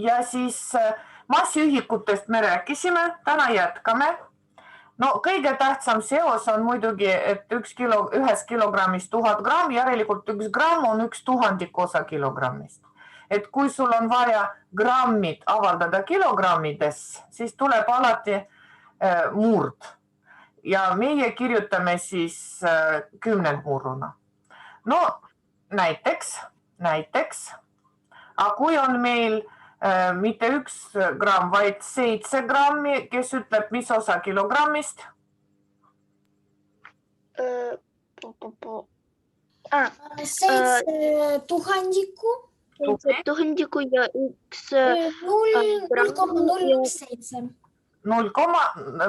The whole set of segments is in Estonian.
ja siis massiühikutest me rääkisime, täna jätkame. No kõige tähtsam seos on muidugi, et ühes kilogrammis 1000 grammi, järelikult 1 gramm on 1/1000 osa kilogrammist. Et kui sul on vaja grammid avaldada kilogrammides, siis tuleb alati murd. Ja meie kirjutame siis 10-murruna. No näiteks, aga kui on meil mitte 1 gramm, vaid 7 grammi, kes ütleb, mis osa kilogrammist? 7 tuhandikku. 7 tuhandikku ja 1 0,017.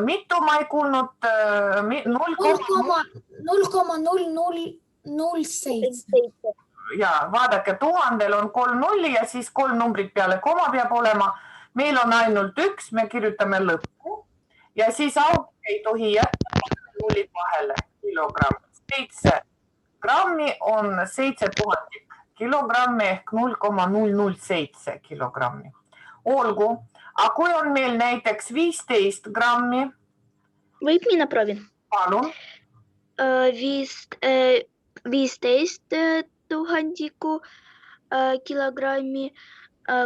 Mitu ma ei kuulnud? 0,0007. Ja vaadake, 1000 on 3 nulli ja siis 3 numbrit peale koma peab olema. Meil on ainult 1, me kirjutame lõppu ja siis auki ei tohi jätta nullid vahele kilogramm. 7 grammi on 7000 kilogrammi ehk 0,007 kilogrammi. Olgu, aga kui on meil näiteks 15 grammi? Võib mina proovin? Palun. 15 tuhandikku kilogrammi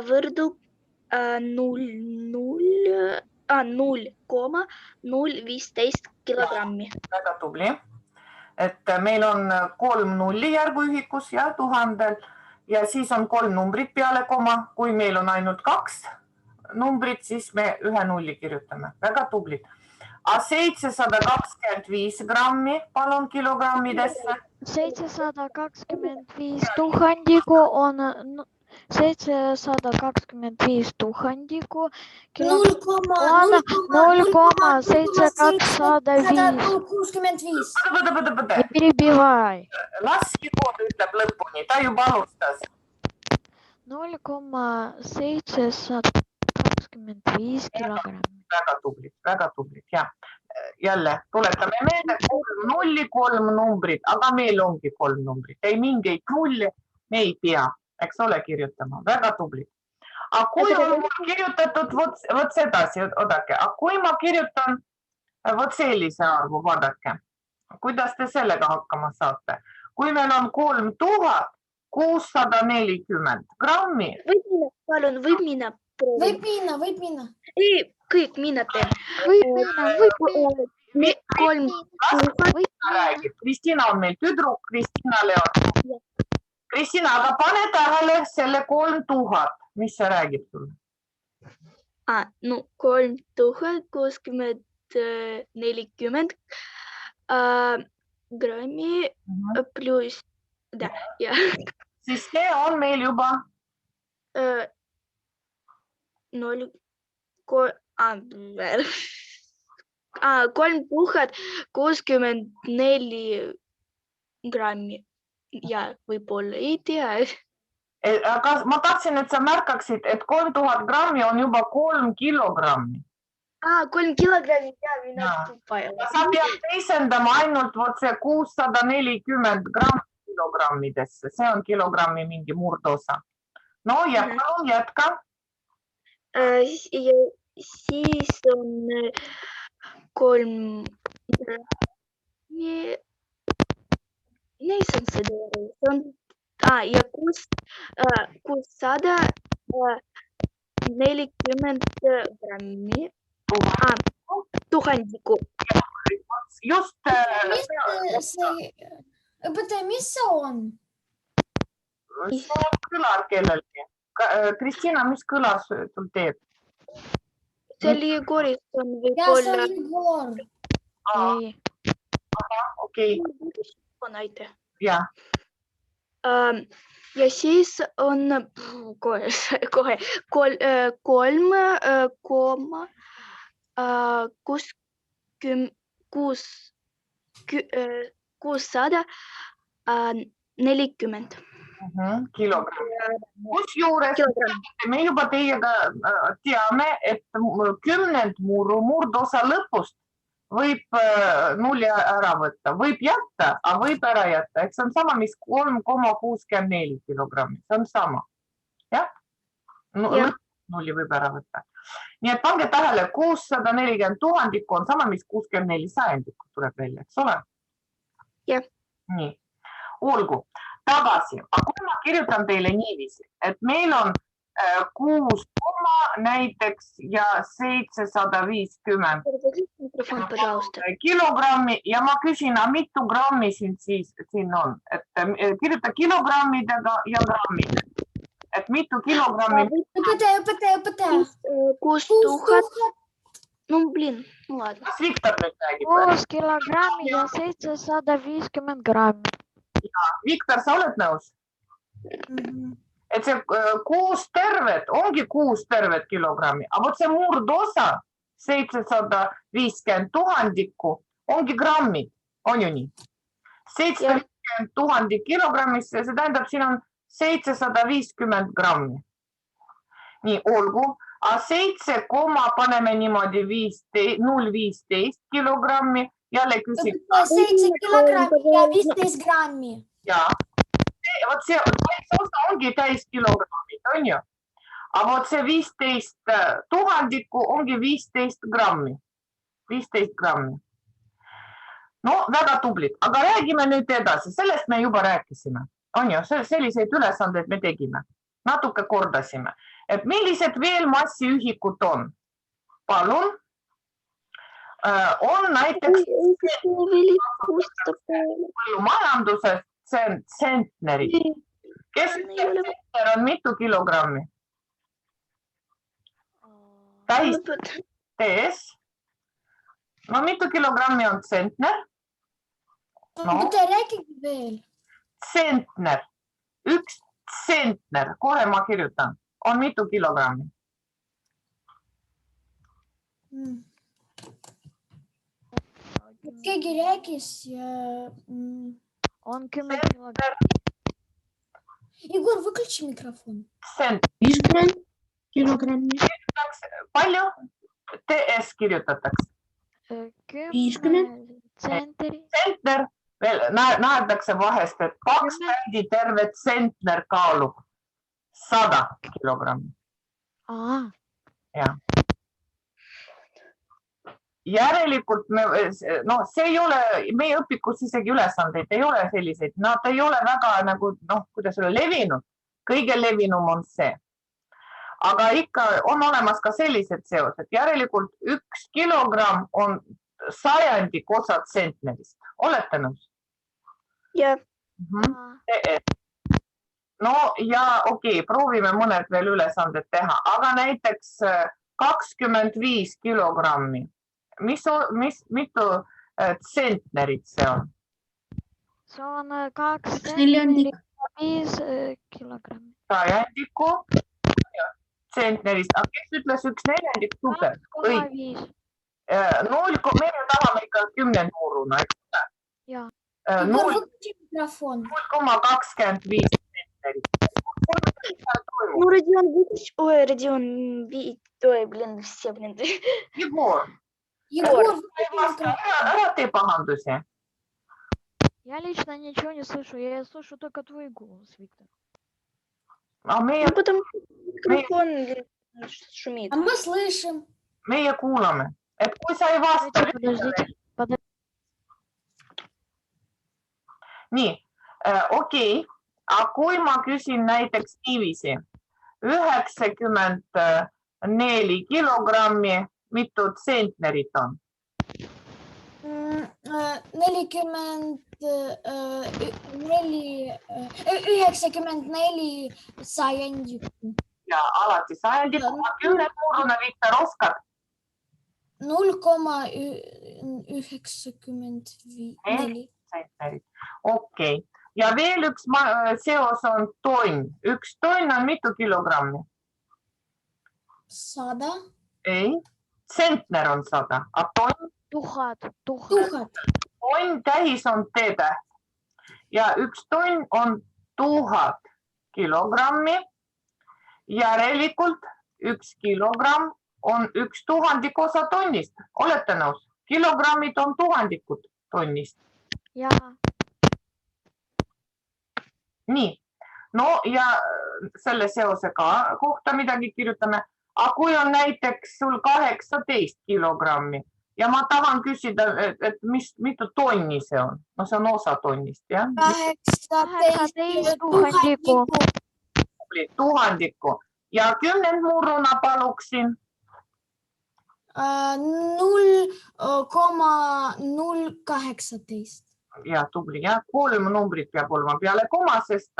võrdub 0,015 kilogrammi. Väga tubli. Et meil on 3 nulli järguühikus ja 1000 ja siis on 3 numbrit peale koma. Kui meil on ainult 2 numbrit, siis me 1 nulli kirjutame. Väga tubli. A 725 grammi, palun kilogrammidesse. 725 tuhandikku on 725 tuhandikku kilogrammi 0,765. Võta. Не перебивай. Laski kood ütleb lõpuni, ta juba alustas. 0,725 kilogrammi. Väga tubli. Ja jälle tuletame meelde 3 nulli, 3 numbrit, aga meil ongi 3 numbrit. Ei mingeid nulli, me ei pea, eks ole, kirjutama. Väga tubli. Aga kui on kirjutatud võt sedasi, odake, aga kui ma kirjutan võt sellise arvu, vaadake, kuidas te sellega hakkama saate? Kui meil on 3640 grammi. Palun, võib mina proovin? Võib minna. Ei, kõik mina teen. Kristina on meil tüdruk, Kristinale on. Kristina, aga pane tähele selle 3000, mis see räägib sulle? 3040 grammi pluss, ja. Siis see on meil juba 3064 grammi ja võib-olla ei tea. Aga ma tahtsin, et sa märkaksid, et 3000 grammi on juba 3 kilogrammi. 3 kilogrammi, ja mina tupa ei ole. Sa pead teisendama ainult see 640 grammi kilogrammidesse. See on kilogrammi mingi murdosa. No ja palun jätka. Siis on 3 grammi. Не съм се доверил. Ja 640 grammi. Tuhandikku. Just. Õpetaja, mis see on? See on kõlar kellelgi. Kristina, mis kõlar sul teeb? See oli Jegoris on Ja, see on Jegor. Okei. Näite. Ja. Ja siis on kohe 640 kilogrammi. Kusjuures me juba teiega teame, et 10 murdosa lõpust võib nulli ära võtta. Võib jätta, aga võib ära jätta. Eks see on sama, mis 3,64 kilogrammi. See on sama. Jah? nulli võib ära võtta. Nii et pange tähele, 640 tuhandikku on sama, mis 64 sajandikku tuleb välja, eks ole? Jah. Nii, olgu. Tagasi. Aga kui ma kirjutan teile niiviisi, et meil on 6 näiteks ja 750 Mikrofon, пожалуйста. kilogrammi ja ma küsin, mitu grammi siin on, et kirjuta kilogrammidega ja grammidega, et mitu kilogrammi. õpetaja. 6000. Ну, блин, ну ладно. Kas Viktor nüüd räägib? 6 kilogrammi ja 750 grammi. Viktor, sa oled nõus? Et see 6 tervet, ongi 6 tervet kilogrammi, aga vot see murdosa 750 tuhandikku ongi grammid, on ju nii? 750 tuhandik kilogrammisse, see tähendab, siin on 750 grammi. Nii, olgu. A 7, paneme niimoodi 0,15 kilogrammi. Jälle küsin. 7 kilogrammi ja 15 grammi. Jaa. Vot see osa ongi täis kilogrammid, on ju? Aga vot see 15 tuhandikku ongi 15 grammi. 15 grammi. No, väga tublid. Aga räägime nüüd edasi. Sellest me juba rääkisime. On ju? Selliseid ülesandeid me tegime. Natuke kordasime. Et millised veel massiühikud on? Palun. On näiteks põllumajanduses tsentnerid. Kes tsentner on mitu kilogrammi? Tähis tees. No mitu kilogrammi on tsentner? Õpetaja, rääkige veel. Tsentner. Üks tsentner. Kohe ma kirjutan. On mitu kilogrammi? Keegi rääkis ja... On 10 kilogrammi. Igor, выключи микрофон. 50 kilogrammi. Palju? TS kirjutatakse. 10 tsentri. Tsentner. Veel näetakse vahest, et 2 tändi terve tsentner kaalub 100 kilogrammi. Ja. Järelikult see ei ole, meie õpikus isegi ülesandeid ei ole selliseid. Nad ei ole väga nagu, kuidas ole levinud. Kõige levinum on see. Aga ikka on olemas ka sellised seosed. Järelikult 1 kilogramm on sajandik osa tsentnerist. Olete nõus? Jah. No ja okei, proovime mõned veel ülesanded teha. Aga näiteks 25 kilogrammi. Mitu tsentnerit see on? See on 2 tsentnerit ja 5 kilogrammi. Sajandikku tsentnerist. Aga kes ütles 1/4? Super. 2,5. Meie tahame ikka 10 nuuruna, eks ole? Jaa. 0,25 tsentnerit. Ну, Родион, выключи. Ой, Родион, ой, блин, все, блин. Егор, ära tee pahandusi. Я лично ничего не слышу. Я слышу только твой голос, Виктор. Meie, Потому что микрофон шумит. А мы слышим. meie kuulame. Et kui sa ei vasta... Подождите. Nii, okei. Aga kui ma küsin näiteks niiviisi 94 kilogrammi, mitu tsentnerit on? 94 sajandikku. Ja alati sajandikku. 10 nuuruna, Viktor, oskad? 0,94. Okei. Ja veel üks seos on tonn. 1 tonn on mitu kilogrammi? 100. Ei. Tsentner on 100. A tonn? 1000. Tonn tähis on T-täht. Ja 1 tonn on 1000 kilogrammi. Järelikult 1 kilogramm on 1 tuhandik osa tonnist. Olete nõus? Kilogrammid on tuhandikud tonnist. Jaa. Nii. No ja selle seose ka kohta midagi kirjutame. Aga kui on näiteks sul 18 kilogrammi ja ma tahan küsida, et mitu tonni see on? No see on osa tonnist, jah? 18 tuhandikku. Tuhandikku. Ja kümnendmurruna paluksin? 0,018. Ja tubli, jah. 3 numbrit peab olema peale koma, sest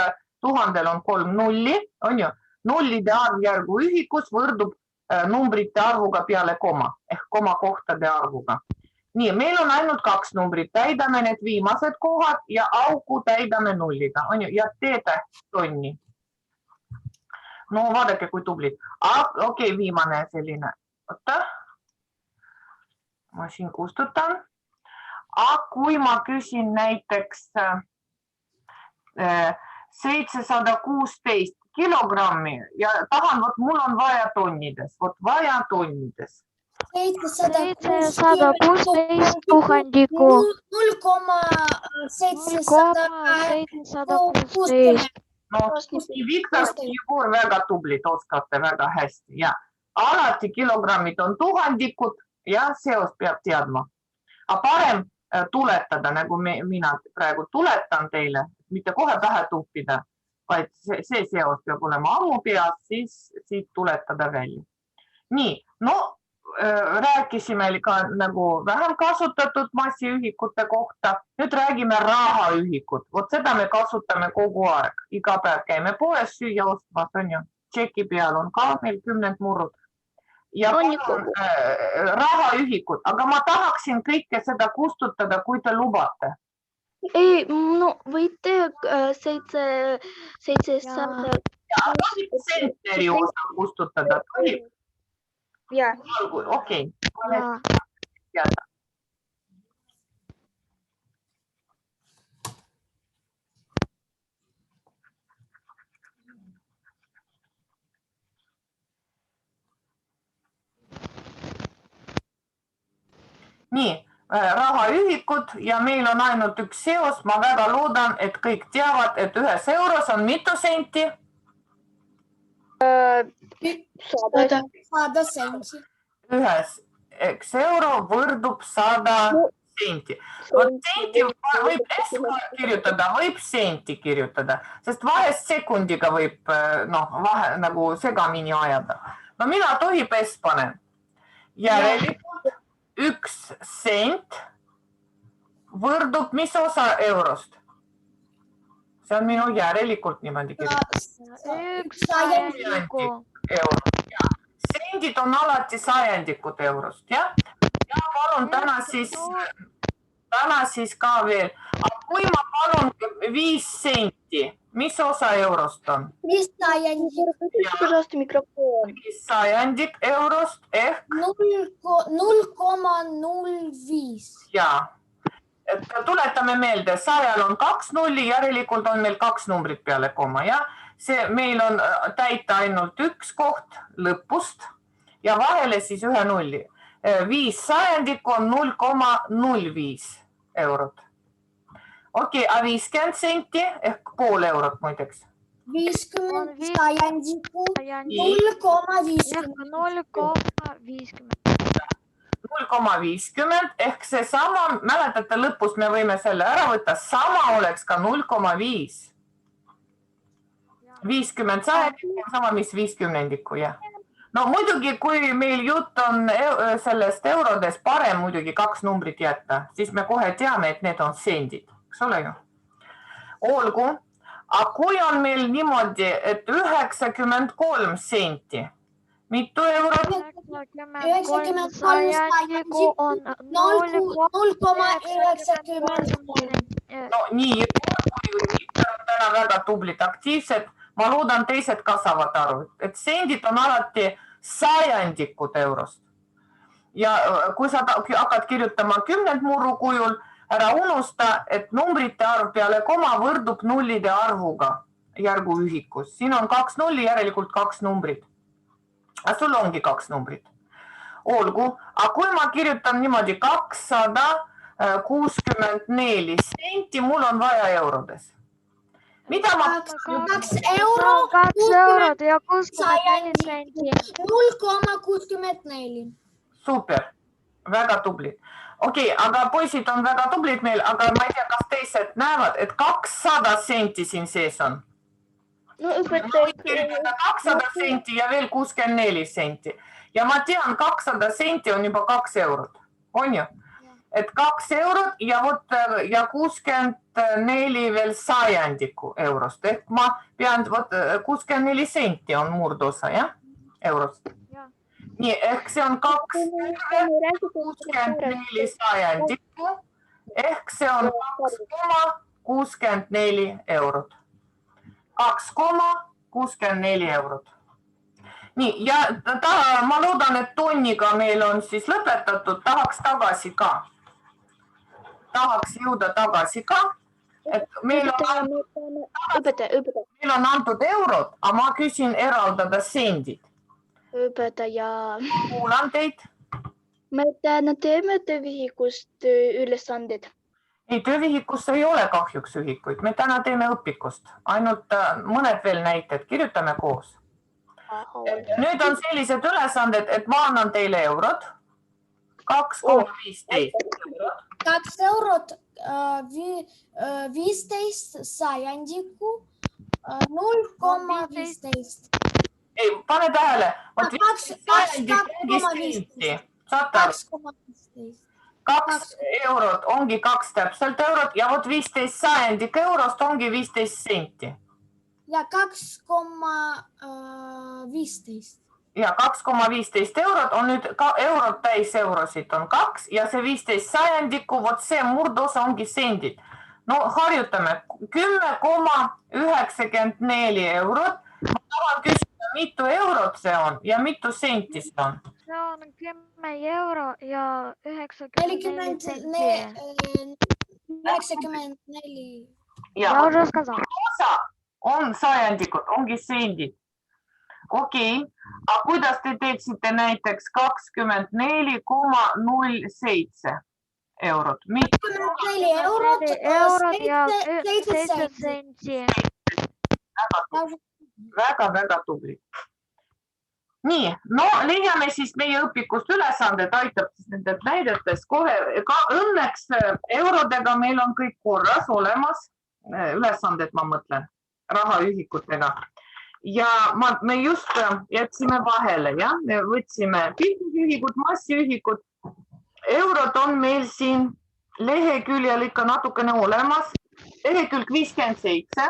1000 on 3 nulli, on ju? Nullide arv järgu ühikus võrdub numbrite arvuga peale koma ehk komakohtade arvuga. Nii, meil on ainult 2 numbrit. Täidame need viimased kohad ja auku täidame nulliga, on ju? Ja T-täht tonni. No vaadake, kui tublid. Okei, viimane selline. Oota. Ma siin kustutan. Aga kui ma küsin näiteks 716 kilogrammi ja tahan, vot mul on vaja tonnides, vot vaja tonnides. 716 tuhandikku. 0,716. No, Viktor ja Jegor väga tublid, oskate väga hästi. Ja alati kilogrammid on tuhandikud ja seos peab teadma. Aga parem tuletada, nagu mina praegu tuletan teile, mitte kohe pähe tuppida, vaid see seos peab olema ammu peas, siis siit tuletada välja. Nii, no rääkisime ka nagu vähem kasutatud massiühikute kohta. Nüüd räägime rahaühikut. Vot seda me kasutame kogu aeg. Iga päev käime poes süüa ostmas, on ju. Tšeki peal on ka meil kümnendmurrud. Ja rahaühikut, aga ma tahaksin kõike seda kustutada, kui te lubate. Ei, no võite 700... Senteri osa kustutada. Jah. Okei. Nii, rahaühikud ja meil on ainult üks seos. Ma väga loodan, et kõik teavad, et ühes euros on mitu senti? 100 senti. Ühes euro võrdub 100 senti. Senti võib kirjutada, võib senti kirjutada, sest vahest sekundiga võib vahe nagu segamini ajada. No mina tohib S panen. Järelikult 1 sent võrdub mis osa eurost? See on minu järelikult niimoodi kirjutada. Sendid on alati sajandikud eurost, jah? Ja palun täna siis ka veel. Kui ma palun 5 senti, mis osa eurost on? 5 sajandik eurost ehk? 0,05. Jaa. Tuletame meelde, 100 on 2 nulli, järelikult on meil 2 numbrit peale koma, jah? Meil on täita ainult üks koht lõpust ja vahele siis 1 nulli. 5 sajandikku on 0,05 eurot. Okei, a 50 senti ehk pool eurot muideks. 50 sajandikku 0,50. 0,50 ehk see sama, mäletate lõpust me võime selle ära võtta, sama oleks ka 0,5. 50 sajandikku on sama, mis 50-ndikku, jah. No muidugi, kui meil jutt on sellest eurodes, parem muidugi 2 numbrit jätta, siis me kohe teame, et need on sendid, eks ole ju? Olgu, aga kui on meil niimoodi, et 93 senti, mitu eurot? 93 sajandikku on 0,93. No nii, kui täna väga tublid, aktiivsed, ma loodan teised ka saavad aru, et sendid on alati sajandikud eurost. Ja kui sa hakkad kirjutama kümnendmurru kujul, ära unusta, et numbrite arv peale koma võrdub nullide arvuga järgu ühikus. Siin on 2 nulli, järelikult 2 numbrit. Aga sul ongi 2 numbrit. Olgu, aga kui ma kirjutan niimoodi 264 senti, mul on vaja eurodes. Mida ma... 2 euro 2 eurot ja 64 senti. 0,64. Super, väga tublid. Okei, aga poisid on väga tublid meil, aga ma ei tea, kas teised näevad, et 200 senti siin sees on. No Ma õpetaja. võin kirjutada 200 senti ja veel 64 senti. Ja ma tean, 200 senti on juba 2 eurot. On ju? Et 2 eurot ja 64 veel sajandiku eurost. Ehk ma pean, 64 senti on murdosa, jah? Eurost. Nii, ehk see on 2,64 sajandikku. Ehk see on 2,64 eurot. 2,64 eurot. Nii, ja ma loodan, et tonniga meil on siis lõpetatud. Tahaks tagasi ka. Tahaks jõuda tagasi ka. Et meil on antud eurot, aga ma küsin eraldada sendid. Õpetaja. Kuulan teid. Me täna teeme töövihikust ülesanded. Ei, töövihikusse ei ole kahjuks ühikuid. Me täna teeme õpikust. Ainult mõned veel näited. Kirjutame koos. Nüüd on sellised ülesanded, et ma annan teile eurot. 2,15 eurot. 2 eurot 15 sajandikku 0,15. Ei, pane tähele. 2,15. 2 eurot ongi 2 täpselt eurot ja vot 15 sajandik eurost ongi 15 senti. Ja 2,15. Ja 2,15 eurot on nüüd eurot täis eurosid on 2 ja see 15 sajandikku, vot see murdosa ongi sendid. No harjutame 10,94 eurot. Ma tahan küsida, mitu eurot see on ja mitu senti see on? See on 10 euro ja 94 senti. 94. Ja уже сказал. Osa on sajandikud, ongi sendid. Okei, aga kuidas te teeksite näiteks 24,07 eurot? 24 eurot ja 7 senti. Väga tubli. Nii, no leiame siis meie õpikust ülesanded, aitab siis nendelt näidetest kohe. Õnneks eurodega meil on kõik korras olemas. Ülesanded, ma mõtlen, rahaühikutega. Ja me just jätsime vahele, jah? Me võtsime pildiühikud, massiühikud. Eurod on meil siin leheküljel ikka natukene olemas. Lehekülg 57.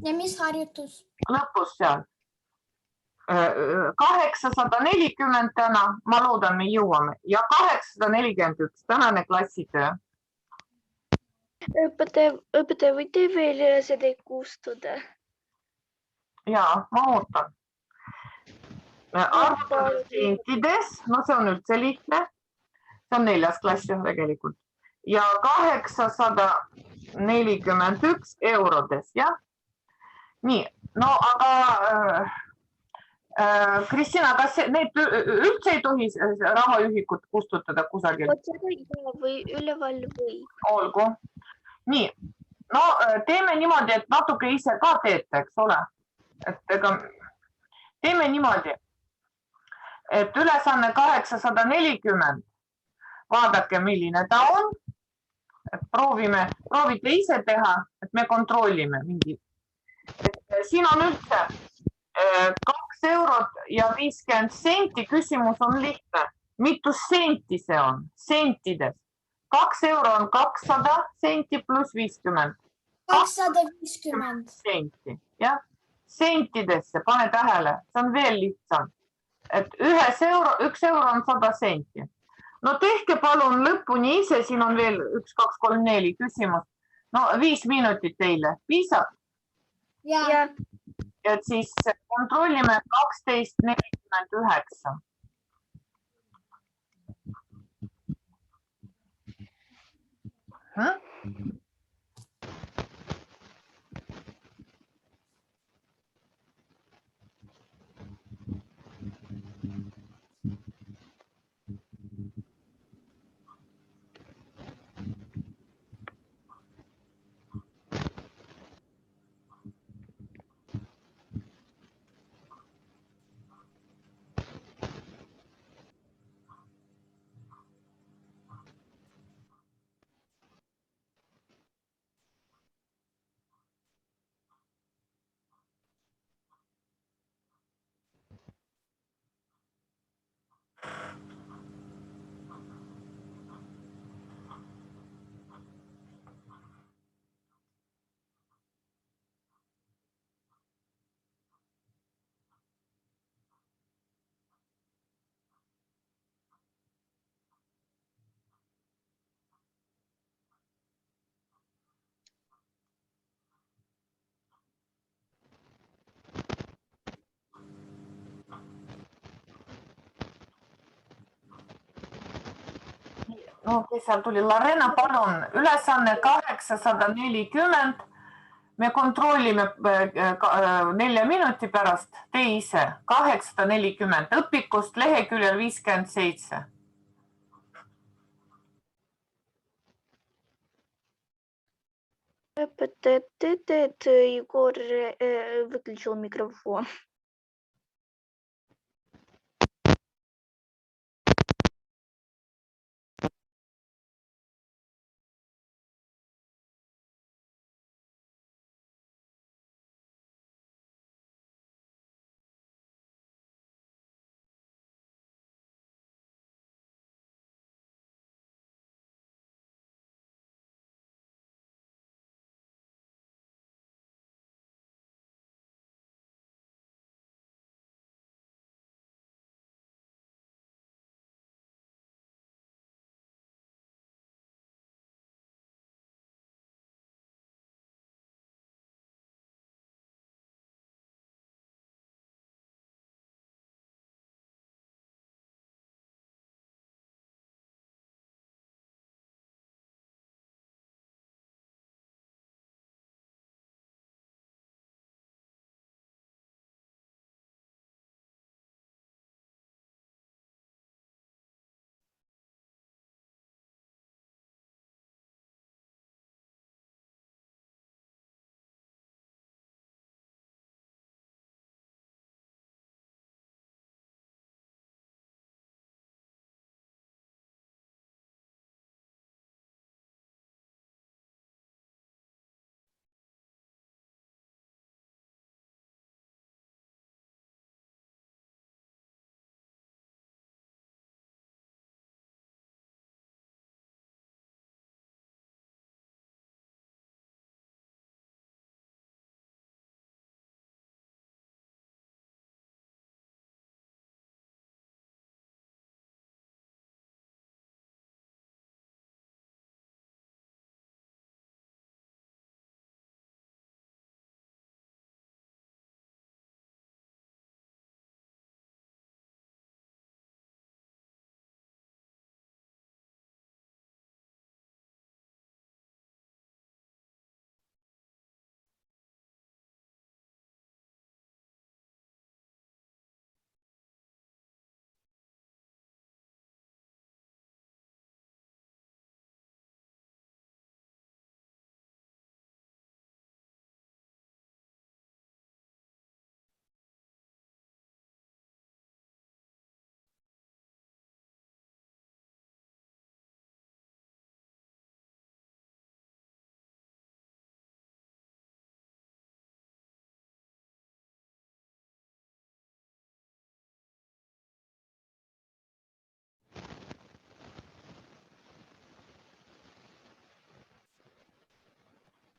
Ja mis harjutus? Lõpus seal. 840 täna, ma loodan, me jõuame. Ja 841, tänane klassitöö. Õpetaja, võite veel seda kustuda? Jaa, ma ootan. Arvutada sentides, no see on üldse lihtne. See on 4. klass tegelikult. Ja 841 eurodes, jah? Nii, no aga Kristina, kas need üldse ei tohi rahaühikut kustutada kusagil? Või üleval või? Olgu. Nii, no teeme niimoodi, et natuke ise ka teete, eks ole. Teeme niimoodi, et ülesanne 840, vaadake, milline ta on. Proovite ise teha, et me kontrollime mingi. Siin on üldse 2 eurot ja 50 senti. Küsimus on lihtne. Mitu senti see on? Sentides. 2 euro on 200 senti pluss 50. 250 senti, jah? Sentidesse, pane tähele, see on veel lihtsam. Et 1 euro on 100 senti. No tehke palun lõpuni ise, siin on veel 1, 2, 3, 4 küsimus. No 5 minutit teile, piisab? Ja. Et siis kontrollime 12,49. no kes seal tuli, Larena, palun, ülesanne 840. Me kontrollime 4 minuti pärast, tee ise, 840, õpikust leheküljel 57. Егор выключил микрофон.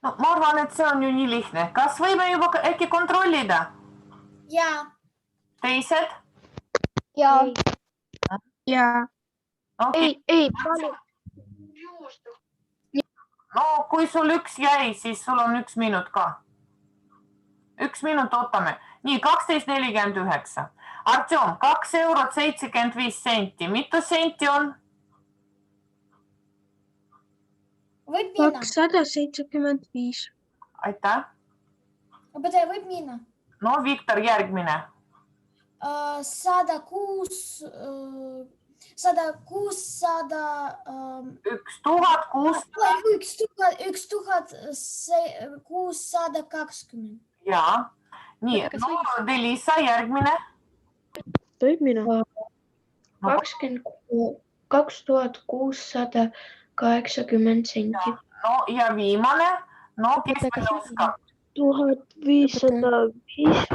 No, ma arvan, et see on ju nii lihtne. Kas võime juba äkki kontrollida? Jaa. Teised? Jaa. Okay. Ei, palun. No, kui sul üks jäi, siis sul on 1 minut ka. 1 minut ootame. Nii, 12.49. Artjom, 2,75 €. Mitu senti on? Võib minna. 275. Aitäh. Õpetaja, võib minna. No, Viktor, järgmine. 106, 1620. Jaa. Nii, no, Delisa, järgmine. Tohib mina? 2680 senti. No ja viimane. No, kes meil oskab? 1505.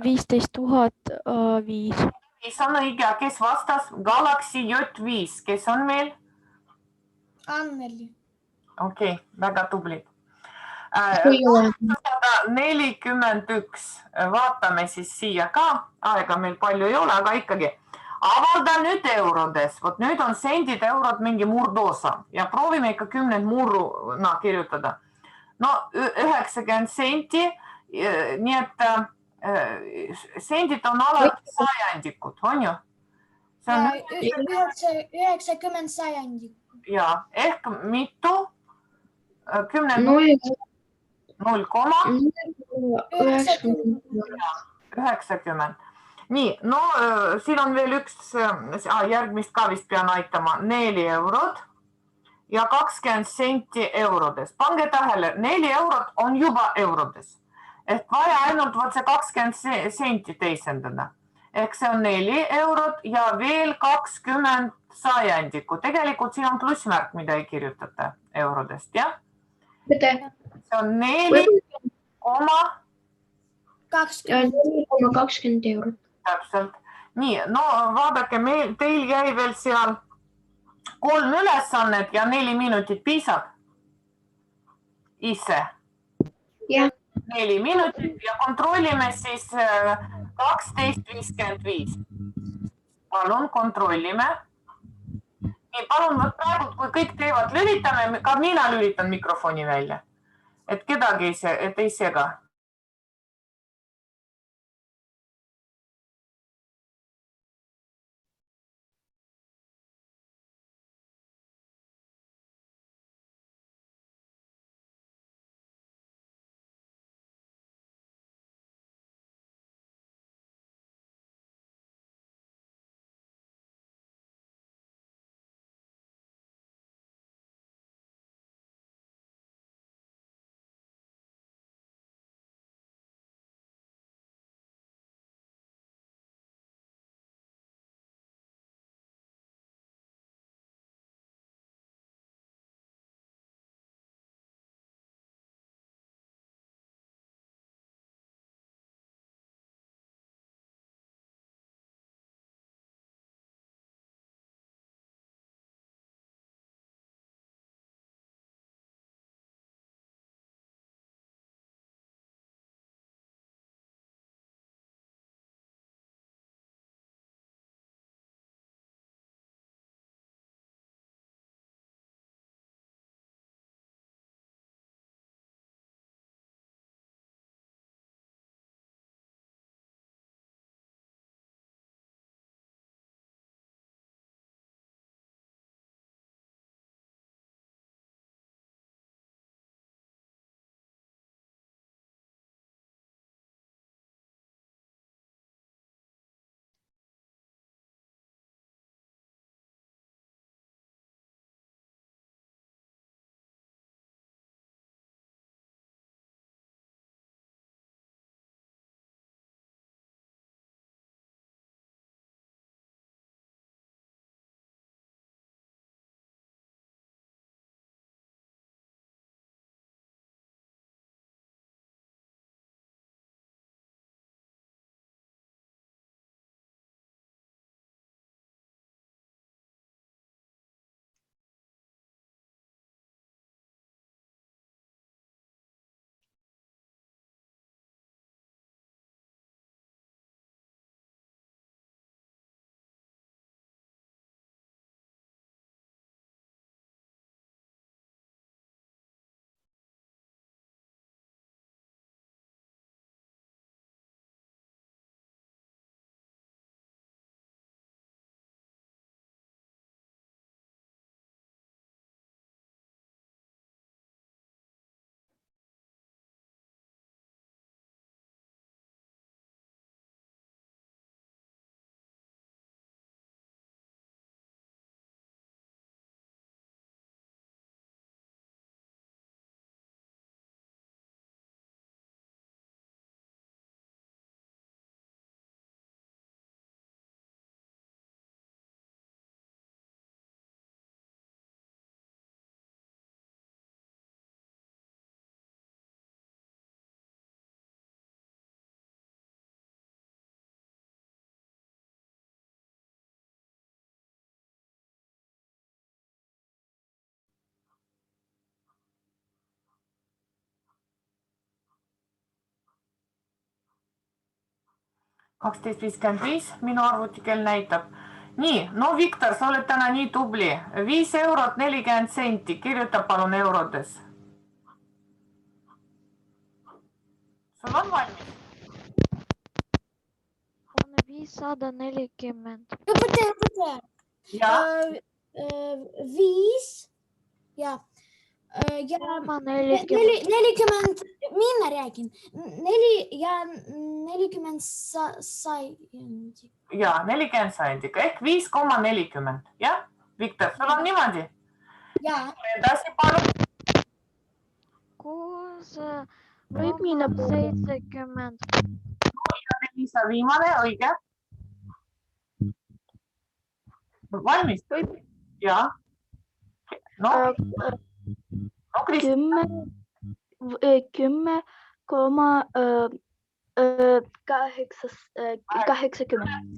15 005. Mis on õige, kes vastas? Galaxy J5, kes on meil? Anneli. Okei, väga tublid. 41. Vaatame siis siia ka. Aega meil palju ei ole, aga ikkagi. Avalda nüüd eurodes. Vot nüüd on sendid, eurod mingi murdoosa. Ja proovime ikka 10 murruna kirjutada. No 90 senti. Nii et sendid on alati sajandikud, on ju? See on ja 90 sajandikku. ja ehk mitu 10 0, 90. Nii, no siin on veel üks, järgmist ka vist pean aitama, 4 eurot ja 20 senti eurodes. Pange tähele, 4 eurot on juba eurodes. Ehk vaja ainult see 20 senti teisendada. Ehk see on 4 eurot ja veel 20 sajandikku. Tegelikult siin on plussmärk, mida ei kirjutada eurodest, jah? See on 4,20 eurot. Täpselt. Nii, no vaadake, teil jäi veel seal 3 ülesannet ja 4 minutit piisab. Ise. Jah. 4 minutit ja kontrollime siis 12.55. Palun kontrollime. Nii, palun praegu, kui kõik teevad, lülitame, ka mina lülitan mikrofoni välja. Et kedagi ei sega. kaksteist 55, minu arvutikell näitab. Nii, no Viktor, sa oled täna nii tubli. 5 eurot 40 senti, kirjuta palun eurodes. Sul on valmis? On 540. Õpetaja. Ja 5 ja 40. 40, minä räägin. 4 ja 40 sajandi. ja 40 sajandika ehk 5,40. Jah, Viktor, sul on niimoodi? Ja, Edasi palun. 6,70. Liisa, viimane, õige. Valmis? Ja. No, Kristi. 10,80.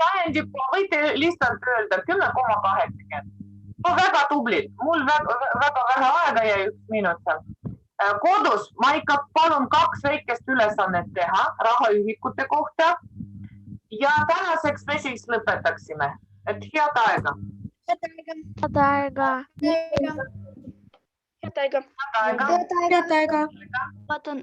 Sajandikku võite lihtsalt öelda 10,80. Väga tublid. Mul väga vähe aega jäi 1 minut seal. Kodus ma ikka palun 2 väikest ülesannet teha rahaühikute kohta. Ja tänaseks me siis lõpetaksime. Et head aega. Head aega. Head aega. Head aega. Head aega. Vaatan